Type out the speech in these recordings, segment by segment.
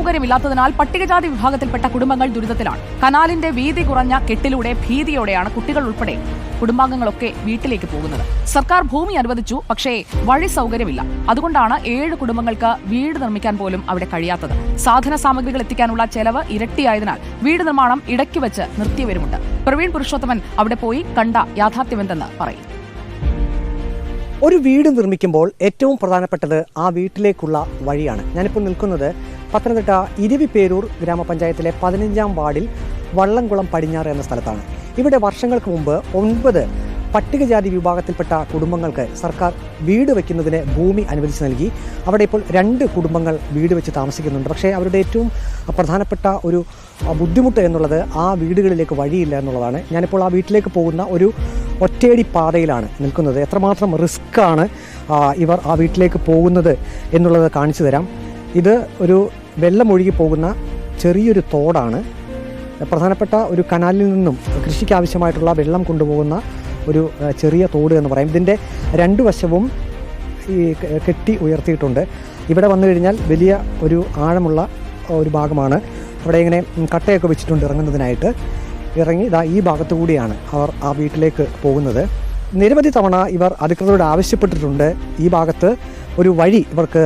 സൗകര്യമില്ലാത്തതിനാൽ പട്ടികജാതി വിഭാഗത്തിൽപ്പെട്ട കുടുംബങ്ങൾ ദുരിതത്തിലാണ്. കനാലിന്റെ വീതി കുറഞ്ഞ കെട്ടിലൂടെ ഭീതിയോടെയാണ് കുട്ടികൾ ഉൾപ്പെടെ കുടുംബാംഗങ്ങളൊക്കെ വീട്ടിലേക്ക് പോകുന്നത്. സർക്കാർ ഭൂമി അനുവദിച്ചു, പക്ഷേ വഴി സൗകര്യമില്ല. അതുകൊണ്ടാണ് 7 കുടുംബങ്ങൾക്ക് വീട് നിർമ്മിക്കാൻ പോലും അവിടെ കഴിയാത്തത്. സാധന സാമഗ്രികൾ എത്തിക്കാനുള്ള ചെലവ് ഇരട്ടിയായതിനാൽ വീട് നിർമ്മാണം ഇടയ്ക്ക് വെച്ച് നിർത്തിയവരുമുണ്ട്. പ്രവീൺ പുരുഷോത്തമൻ അവിടെ പോയി കണ്ട യാഥാർത്ഥ്യമെന്തെന്ന് പറയും. ഒരു വീട് നിർമ്മിക്കുമ്പോൾ ഏറ്റവും പ്രധാനപ്പെട്ടത് ആ വീട്ടിലേക്കുള്ള വഴിയാണ്. ഞാനിപ്പോൾ നിൽക്കുന്നത് പത്തനംതിട്ട ഇരവിപേരൂർ ഗ്രാമപഞ്ചായത്തിലെ 15-ാം വാർഡിൽ വള്ളംകുളം പടിഞ്ഞാറ് എന്ന സ്ഥലത്താണ്. ഇവിടെ വർഷങ്ങൾക്ക് മുമ്പ് 9 പട്ടികജാതി വിഭാഗത്തിൽപ്പെട്ട കുടുംബങ്ങൾക്ക് സർക്കാർ വീട് വയ്ക്കുന്നതിന് ഭൂമി അനുവദിച്ച് നൽകി. അവിടെ ഇപ്പോൾ 2 കുടുംബങ്ങൾ വീട് വെച്ച് താമസിക്കുന്നുണ്ട്. പക്ഷേ അവരുടെ ഏറ്റവും പ്രധാനപ്പെട്ട ഒരു ബുദ്ധിമുട്ട് എന്നുള്ളത് ആ വീടുകളിലേക്ക് വഴിയില്ല എന്നുള്ളതാണ്. ഞാനിപ്പോൾ ആ വീട്ടിലേക്ക് പോകുന്ന ഒരു ഒറ്റയടി പാതയിലാണ് നിൽക്കുന്നത്. എത്രമാത്രം റിസ്ക്കാണ് ഇവർ ആ വീട്ടിലേക്ക് പോകുന്നത് എന്നുള്ളത് കാണിച്ചു തരാം. ഇത് ഒരു വെള്ളമൊഴുകി പോകുന്ന ചെറിയൊരു തോടാണ്. പ്രധാനപ്പെട്ട ഒരു കനാലിൽ നിന്നും കൃഷിക്ക് ആവശ്യമായിട്ടുള്ള വെള്ളം കൊണ്ടുപോകുന്ന ഒരു ചെറിയ തോട് എന്ന് പറയും. ഇതിൻ്റെ 2 വശവും ഈ കെട്ടി ഉയർത്തിയിട്ടുണ്ട്. ഇവിടെ വന്നു കഴിഞ്ഞാൽ വലിയ ഒരു ആഴമുള്ള ഒരു ഭാഗമാണ്. അവിടെ ഇങ്ങനെ കട്ടയൊക്കെ വെച്ചിട്ടുണ്ട് ഇറങ്ങുന്നതിനായിട്ട്. ഇറങ്ങി ഈ ഭാഗത്തു കൂടിയാണ് അവർ ആ വീട്ടിലേക്ക് പോകുന്നത്. നിരവധി തവണ ഇവർ അധികൃതരോട് ആവശ്യപ്പെട്ടിട്ടുണ്ട് ഈ ഭാഗത്ത് ഒരു വഴി ഇവർക്ക്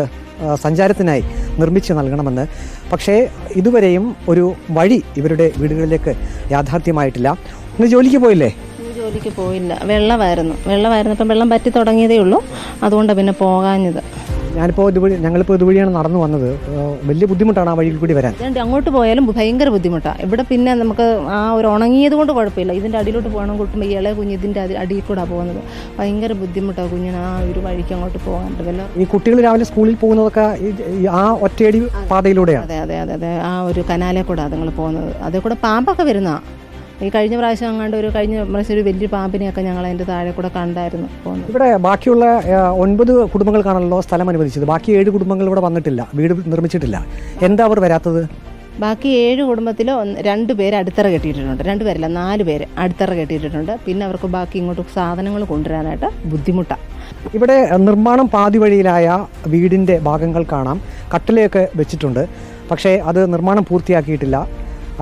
സഞ്ചാരത്തിനായി നിർമ്മിച്ച് നൽകണമെന്ന്. പക്ഷേ ഇതുവരെയും ഒരു വഴി ഇവരുടെ വീടുകളിലേക്ക് യാഥാർത്ഥ്യമായിട്ടില്ല. ഇന്ന് ജോലിക്ക് പോയില്ലേ? ജോലിക്ക് പോയില്ല. വെള്ളമായിരുന്നു. വെള്ളം പറ്റി തുടങ്ങിയതേ ഉള്ളൂ. അതുകൊണ്ടാണ് പിന്നെ പോകാഞ്ഞത്. ഞങ്ങളിപ്പോൾ ഇതുവഴിയാണ് നടന്നു വന്നത്. വലിയ ബുദ്ധിമുട്ടാണ് ആ വഴിയിൽ കൂടി വരാൻ. അങ്ങോട്ട് പോയാലും ഭയങ്കര ബുദ്ധിമുട്ടാണ്. ഇവിടെ പിന്നെ നമുക്ക് ആ ഒരു ഉണങ്ങിയത് കൊണ്ട് കുഴപ്പമില്ല. ഇതിൻ്റെ അടിയിലോട്ട് പോകണം. കൂട്ടുമ്പോൾ ഇളയ കുഞ്ഞ് ഇതിൻ്റെ അടിയിൽ കൂടെ പോകുന്നത് ഭയങ്കര ബുദ്ധിമുട്ടാണ്. കുഞ്ഞിന് ആ ഒരു വഴിക്ക് അങ്ങോട്ട് പോകാനുണ്ട്. ഈ കുട്ടികൾ രാവിലെ സ്കൂളിൽ പോകുന്നതൊക്കെ ആ ഒറ്റയടി പാതയിലൂടെയാണ്. അതെ. ആ ഒരു കനാലെ കൂടെ അതുങ്ങൾ പോകുന്നത്. അതേ കൂടെ പാമ്പൊക്കെ വരുന്നതാണ്. ഈ കഴിഞ്ഞ പ്രാവശ്യം ഒരു വലിയ പാമ്പിനെയൊക്കെ ഞങ്ങൾ അതിൻ്റെ താഴെ കൂടെ കണ്ടായിരുന്നു പോകുന്നത്. ഇവിടെ ബാക്കിയുള്ള 9 കുടുംബങ്ങൾക്കാണല്ലോ സ്ഥലം അനുവദിച്ചത്. ബാക്കി 7 കുടുംബങ്ങൾ ഇവിടെ വന്നിട്ടില്ല, വീട് നിർമ്മിച്ചിട്ടില്ല. എന്താ അവർ വരാത്തത്? ബാക്കി 7 കുടുംബത്തിൽ 2 പേര് അടിത്തറ കെട്ടിയിട്ടുണ്ട്. 2 പേരല്ല 4 പേര് അടിത്തറ കെട്ടിയിട്ടുണ്ട്. പിന്നെ അവർക്ക് ബാക്കി ഇങ്ങോട്ട് സാധനങ്ങൾ കൊണ്ടുവരാനായിട്ട് ബുദ്ധിമുട്ടാണ്. ഇവിടെ നിർമ്മാണം പാതി വഴിയിലായ വീടിൻ്റെ ഭാഗങ്ങൾ കാണാം. കട്ടിലയൊക്കെ വെച്ചിട്ടുണ്ട്, പക്ഷേ അത് നിർമ്മാണം പൂർത്തിയാക്കിയിട്ടില്ല.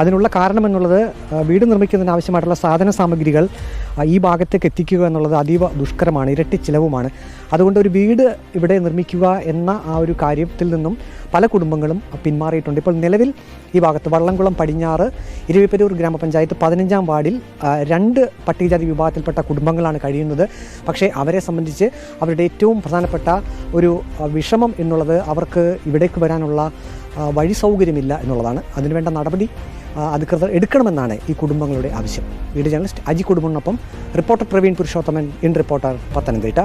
അതിനുള്ള കാരണം എന്നുള്ളത് വീട് നിർമ്മിക്കുന്നതിന് ആവശ്യമായിട്ടുള്ള സാധന സാമഗ്രികൾ ഈ ഭാഗത്തേക്ക് എത്തിക്കുക എന്നുള്ളത് അതീവ ദുഷ്കരമാണ്, ഇരട്ടി ചിലവുമാണ്. അതുകൊണ്ട് ഒരു വീട് ഇവിടെ നിർമ്മിക്കുക എന്ന ആ ഒരു കാര്യത്തിൽ നിന്നും പല കുടുംബങ്ങളും പിന്മാറിയിട്ടുണ്ട്. ഇപ്പോൾ നിലവിൽ ഈ ഭാഗത്ത് വള്ളംകുളം പടിഞ്ഞാറ് ഇരവിപേരൂർ ഗ്രാമപഞ്ചായത്ത് 15-ാം വാർഡിൽ 2 പട്ടികജാതി വിഭാഗത്തിൽപ്പെട്ട കുടുംബങ്ങളാണ് കഴിയുന്നത്. പക്ഷേ അവരെ സംബന്ധിച്ച് അവരുടെ ഏറ്റവും പ്രധാനപ്പെട്ട ഒരു വിഷമം എന്നുള്ളത് അവർക്ക് ഇവിടേക്ക് വരാനുള്ള വഴി സൗകര്യമില്ല എന്നുള്ളതാണ്. അതിനുവേണ്ട നടപടി അധികൃതർ എടുക്കണമെന്നാണ് ഈ കുടുംബങ്ങളുടെ ആവശ്യം. വീഡിയോ ജേർണലിസ്റ്റ് അജി കുടുംബത്തിനൊപ്പം reporter Praveen Purushothaman, in reporter, Pathanamthitta.